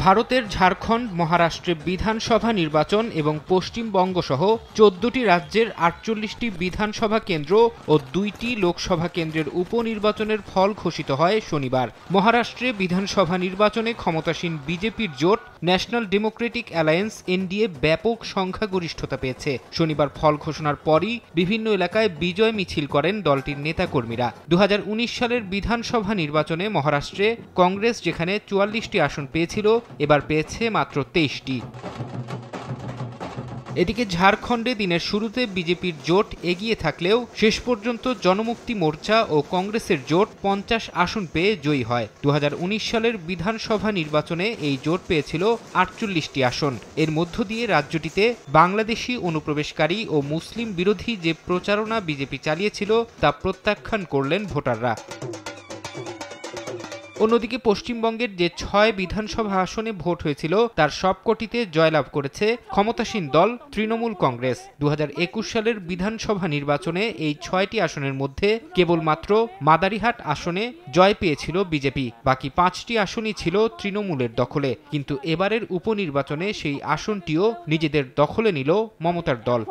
ভারতের ঝাড়খণ্ড, মহারাষ্ট্রে বিধানসভা নির্বাচন এবং পশ্চিমবঙ্গ সহ ১৪টি রাজ্যের ৪৮টি বিধানসভা কেন্দ্র ও ২টি লোকসভা কেন্দ্রের উপনির্বাচনের ফল ঘোষিত হয় শনিবার। মহারাষ্ট্রে বিধানসভা নির্বাচনে ক্ষমতাসীন বিজেপির জোট ন্যাশনাল ডেমোক্রেটিক অ্যালায়েন্স এনডিএ ব্যাপক সংখ্যাগরিষ্ঠতা পেয়েছে। শনিবার ফল ঘোষণার পরই বিভিন্ন এলাকায় বিজয় মিছিল করেন দলটির নেতাকর্মীরা। ২০১৯ সালের বিধানসভা নির্বাচনে মহারাষ্ট্রে কংগ্রেস যেখানে ৪৪টি আসন পেয়েছিল, এবার পেয়েছে মাত্র ২৩টি। এদিকে ঝাড়খণ্ডে দিনের শুরুতে বিজেপির জোট এগিয়ে থাকলেও শেষ পর্যন্ত জনমুক্তি মোর্চা ও কংগ্রেসের জোট ৫০ আসন পেয়ে জয়ী হয়। ২০১৯ সালের বিধানসভা নির্বাচনে এই জোট পেয়েছিল ৪৮টি আসন। এর মধ্য দিয়ে রাজ্যটিতে বাংলাদেশি অনুপ্রবেশকারী ও মুসলিম বিরোধী যে প্রচারণা বিজেপি চালিয়েছিল তা প্রত্যাখ্যান করলেন ভোটাররা। অন্যদিকে পশ্চিমবঙ্গের যে ৬ বিধানসভা আসনে ভোট হয়েছিল তার সবকটিতে জয়লাভ করেছে ক্ষমতাসীন দল তৃণমূল কংগ্রেস। ২০২১ সালের বিধানসভা নির্বাচনে এই ৬টি আসনের মধ্যে কেবলমাত্র মাদারিহাট আসনে জয় পেয়েছিল বিজেপি। বাকি ৫টি আসনই ছিল তৃণমূলের দখলে, কিন্তু এবারের উপনির্বাচনে সেই আসনটিও নিজেদের দখলে নিল মমতার দল।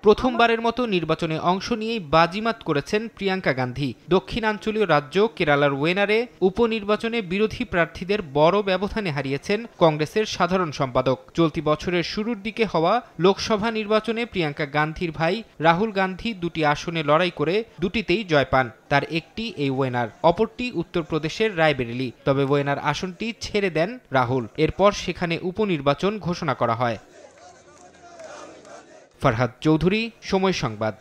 প্রথমবারের মতো নির্বাচনে অংশ নিয়েই বাজিমাত করেছেন প্রিয়াঙ্কা গান্ধী। দক্ষিণাঞ্চলীয় রাজ্য কেরালার ওয়েনারে উপনির্বাচনে বিরোধী প্রার্থীদের বড় ব্যবধানে হারিয়েছেন কংগ্রেসের সাধারণ সম্পাদক। চলতি বছরের শুরুর দিকে হওয়া লোকসভা নির্বাচনে প্রিয়াঙ্কা গান্ধীর ভাই রাহুল গান্ধী ২টি আসনে লড়াই করে দুটিতেই জয় পান। তার একটি এই ওয়েনার, অপরটি উত্তরপ্রদেশের রায়বেরেলি। তবে ওয়েনার আসনটি ছেড়ে দেন রাহুল। এরপর সেখানে উপনির্বাচন ঘোষণা করা হয়। ফরহাদ চৌধুরী, সময় সংবাদ।